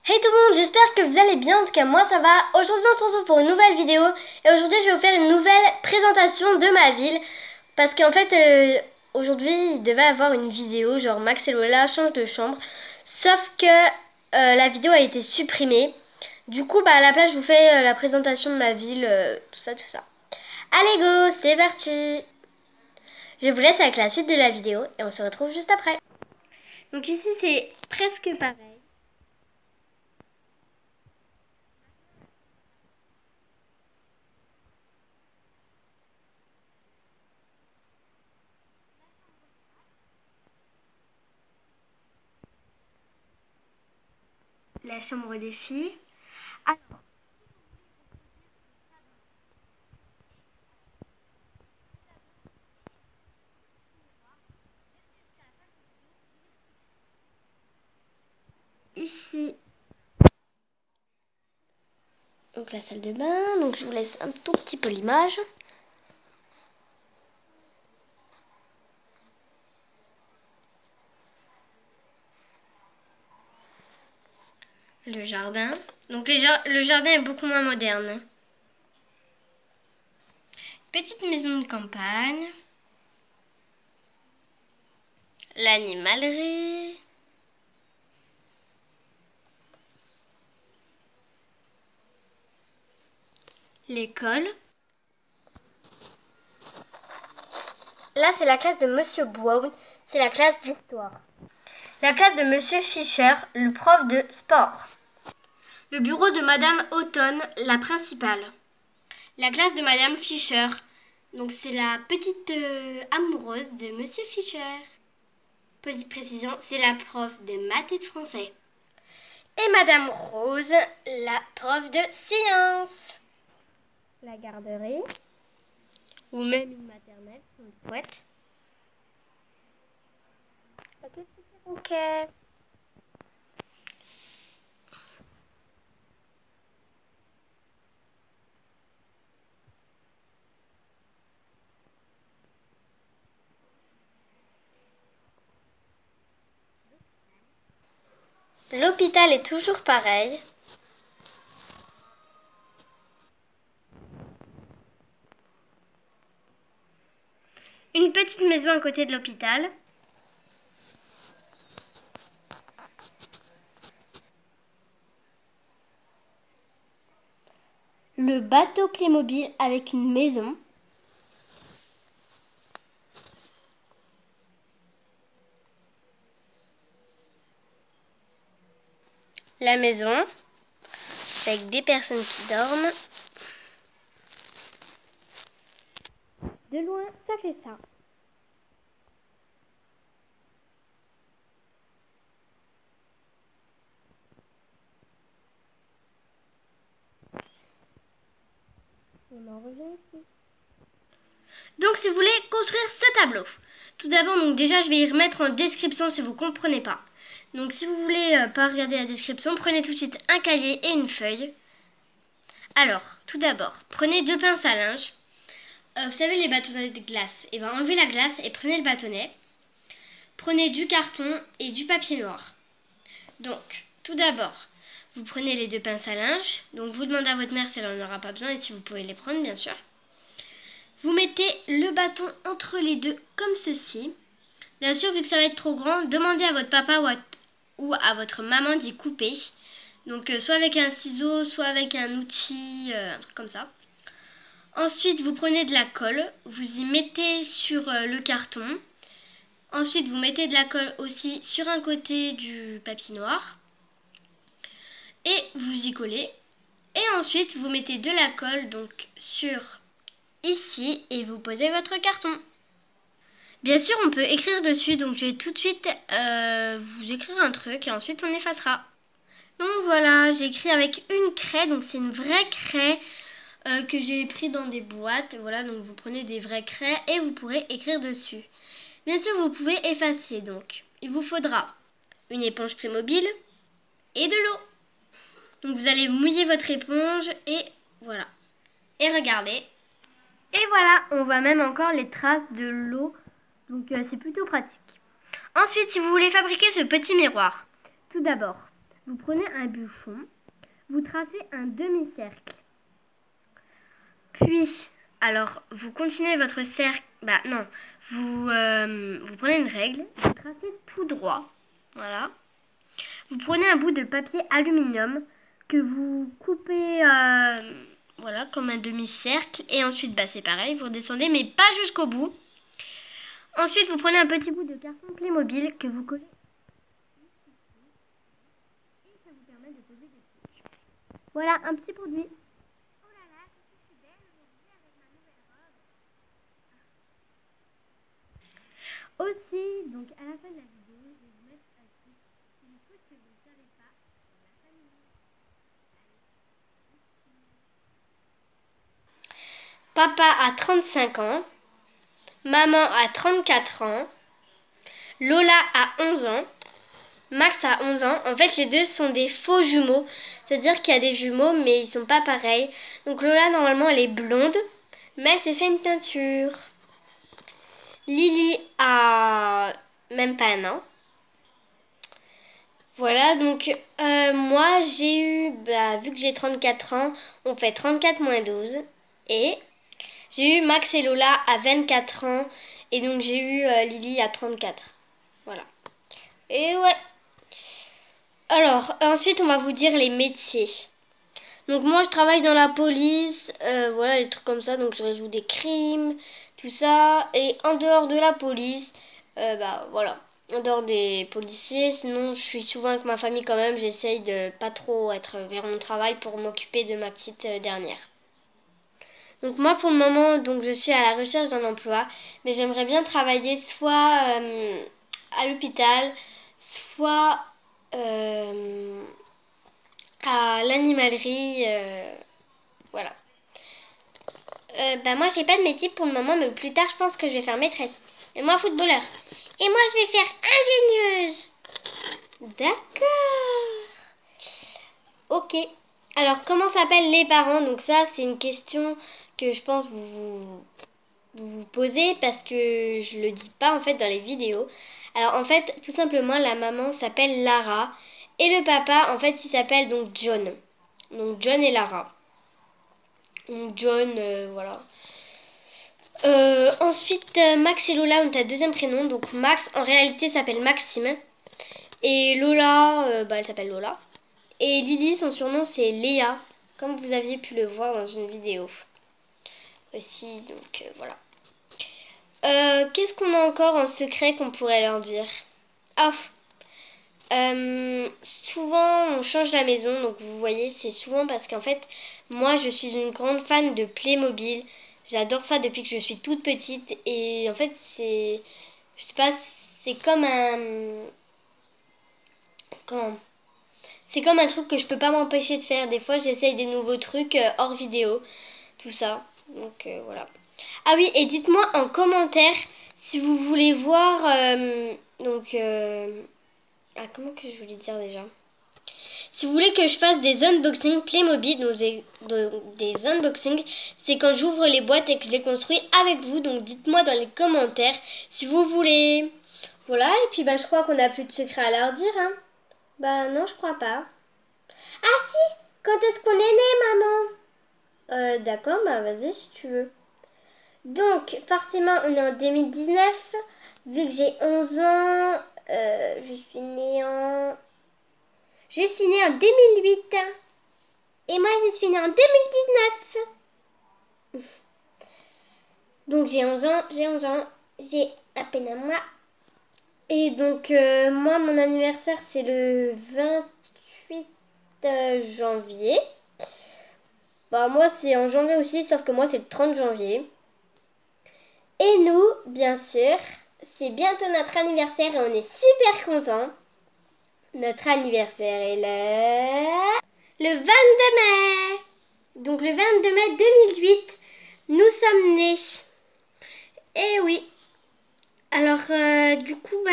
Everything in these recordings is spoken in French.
Hey tout le monde, j'espère que vous allez bien, en tout cas moi ça va. Aujourd'hui on se retrouve pour une nouvelle vidéo et aujourd'hui je vais vous faire une nouvelle présentation de ma ville. Parce qu'en fait aujourd'hui il devait avoir une vidéo genre Max et Lola changent de chambre. Sauf que la vidéo a été supprimée. Du coup à la place je vous fais la présentation de ma ville, tout ça tout ça. Allez go, c'est parti. Je vous laisse avec la suite de la vidéo et on se retrouve juste après. Donc ici c'est presque pareil. La chambre des filles. Alors, ici, donc la salle de bain. Donc je vous laisse un tout petit peu l'image. Le jardin. Donc le jardin est beaucoup moins moderne. Petite maison de campagne. L'animalerie. L'école. Là, c'est la classe de Monsieur Brown. C'est la classe d'histoire. La classe de Monsieur Fischer, le prof de sport. Le bureau de Madame Houghton, la principale. La classe de Madame Fischer. Donc c'est la petite amoureuse de Monsieur Fischer. Petite précision, c'est la prof de maths et de français. Et Madame Rose, la prof de sciences. La garderie. Ou même une maternelle, si on le souhaite. Ok. L'hôpital est toujours pareil. Une petite maison à côté de l'hôpital. Le bateau Playmobil avec une maison. La maison avec des personnes qui dorment. De loin, ça fait ça. On en revient ici. Donc si vous voulez construire ce tableau, tout d'abord donc déjà je vais y remettre en description si vous ne comprenez pas. Donc si vous voulez pas regarder la description, prenez tout de suite un cahier et une feuille. Alors, tout d'abord, prenez deux pinces à linge. Vous savez les bâtonnets de glace, et bien enlevez la glace et prenez le bâtonnet. Prenez du carton et du papier noir. Donc, tout d'abord, vous prenez les deux pinces à linge. Donc vous demandez à votre mère si elle n'en aura pas besoin et si vous pouvez les prendre bien sûr. Vous mettez le bâton entre les deux comme ceci. Bien sûr, vu que ça va être trop grand, demandez à votre papa ou à votre maman d'y couper. Donc soit avec un ciseau, soit avec un outil, un truc comme ça. Ensuite, vous prenez de la colle, vous y mettez sur le carton. Ensuite, vous mettez de la colle aussi sur un côté du papier noir. Et vous y collez. Et ensuite, vous mettez de la colle donc sur ici et vous posez votre carton. Bien sûr, on peut écrire dessus, donc je vais tout de suite vous écrire un truc et ensuite on effacera. Donc voilà, j'ai écrit avec une craie, donc c'est une vraie craie que j'ai pris dans des boîtes. Voilà, donc vous prenez des vraies craies et vous pourrez écrire dessus. Bien sûr, vous pouvez effacer, donc il vous faudra une éponge Playmobil et de l'eau. Donc vous allez mouiller votre éponge et voilà. Et regardez. Et voilà, on voit même encore les traces de l'eau. Donc c'est plutôt pratique. Ensuite, si vous voulez fabriquer ce petit miroir, tout d'abord, vous prenez un bûcheron, vous tracez un demi-cercle. Puis, alors, vous continuez votre cercle, non, vous prenez une règle, vous tracez tout droit, voilà. Vous prenez un bout de papier aluminium que vous coupez, voilà, comme un demi-cercle. Et ensuite, c'est pareil, vous redescendez, mais pas jusqu'au bout. Ensuite, vous prenez un petit bout de carton Playmobil que vous collez. Et ça vous permet de poser des trucs. Voilà, un petit produit. Oh là là, qu'est-ce que je suis belle aujourd'hui avec ma nouvelle robe. Aussi, donc à la fin de la vidéo, je vais vous mettre un truc. C'est des trucs que vous ne savez pas sur la famille. Papa a 35 ans, maman a 34 ans, Lola a 11 ans, Max a 11 ans. En fait, les deux sont des faux jumeaux. C'est-à-dire qu'il y a des jumeaux, mais ils sont pas pareils. Donc Lola, normalement, elle est blonde, mais elle s'est fait une teinture. Lily a même pas un an. Voilà, donc moi, j'ai eu, vu que j'ai 34 ans, on fait 34 moins 12. Et j'ai eu Max et Lola à 24 ans. Et donc j'ai eu Lily à 34. Voilà. Et ouais. Alors, ensuite, on va vous dire les métiers. Donc moi, je travaille dans la police. Voilà, des trucs comme ça. Donc je résous des crimes, tout ça. Et en dehors de la police, voilà. En dehors des policiers, sinon je suis souvent avec ma famille quand même. J'essaye de pas trop être vers mon travail pour m'occuper de ma petite dernière. Donc moi pour le moment, donc je suis à la recherche d'un emploi, mais j'aimerais bien travailler soit à l'hôpital, soit à l'animalerie, voilà. Moi j'ai pas de métier pour le moment, mais plus tard je pense que je vais faire maîtresse. Et moi footballeur. Et moi je vais faire ingénieuse. D'accord. Ok. Alors comment s'appellent les parents? Donc ça c'est une question que je pense vous posez parce que je le dis pas en fait dans les vidéos. Alors en fait tout simplement la maman s'appelle Lara et le papa en fait il s'appelle donc John. Donc John et Lara. Donc John voilà. Ensuite Max et Lola ont un deuxième prénom. Donc Max en réalité s'appelle Maxime et Lola elle s'appelle Lola. Et Lily son surnom c'est Léa comme vous aviez pu le voir dans une vidéo aussi. Donc voilà. Qu'est-ce qu'on a encore en secret qu'on pourrait leur dire? Ah, souvent on change la maison, donc vous voyez c'est souvent parce qu'en fait moi je suis une grande fan de Playmobil. J'adore ça depuis que je suis toute petite et en fait c'est, je sais pas, c'est comme comment, c'est comme un truc que je peux pas m'empêcher de faire. Des fois j'essaye des nouveaux trucs hors vidéo, tout ça. Donc voilà. Ah oui, et dites-moi en commentaire si vous voulez voir comment que je voulais dire déjà? Si vous voulez que je fasse des unboxings Playmobil, donc des unboxings, c'est quand j'ouvre les boîtes et que je les construis avec vous. Donc dites-moi dans les commentaires si vous voulez. Voilà, et puis je crois qu'on n'a plus de secret à leur dire, hein. Non, je crois pas. Ah si, quand est-ce qu'on est né, maman? D'accord, vas-y si tu veux. Donc, forcément, on est en 2019. Vu que j'ai 11 ans, je suis née en 2008. Et moi, je suis née en 2019. Donc, j'ai 11 ans, j'ai à peine un mois. Et donc, moi, mon anniversaire, c'est le 28 janvier. Moi, c'est en janvier aussi, sauf que moi, c'est le 30 janvier. Et nous, bien sûr, c'est bientôt notre anniversaire et on est super contents. Notre anniversaire est le 22 mai. Donc le 22 mai 2008, nous sommes nés. Et oui. Alors du coup,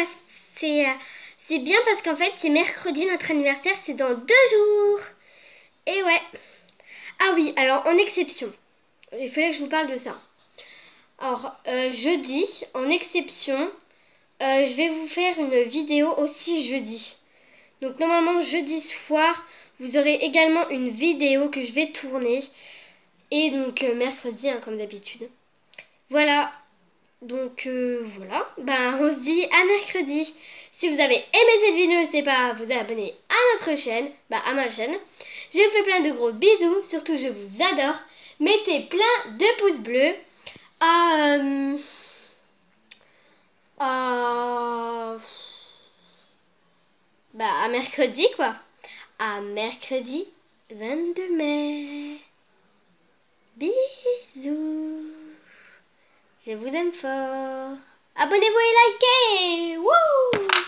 c'est bien parce qu'en fait, c'est mercredi notre anniversaire, c'est dans 2 jours. Et ouais. Ah oui, alors en exception, il fallait que je vous parle de ça. Alors, jeudi, en exception, je vais vous faire une vidéo aussi jeudi. Donc normalement jeudi soir, vous aurez également une vidéo que je vais tourner. Et donc mercredi, hein, comme d'habitude. Voilà. Donc voilà. Ben, on se dit à mercredi. Si vous avez aimé cette vidéo, n'hésitez pas à vous abonner à notre chaîne, à ma chaîne. Je vous fais plein de gros bisous. Surtout, je vous adore. Mettez plein de pouces bleus. À mercredi, quoi. À mercredi 22 mai. Bisous. Je vous aime fort. Abonnez-vous et likez. Wouh!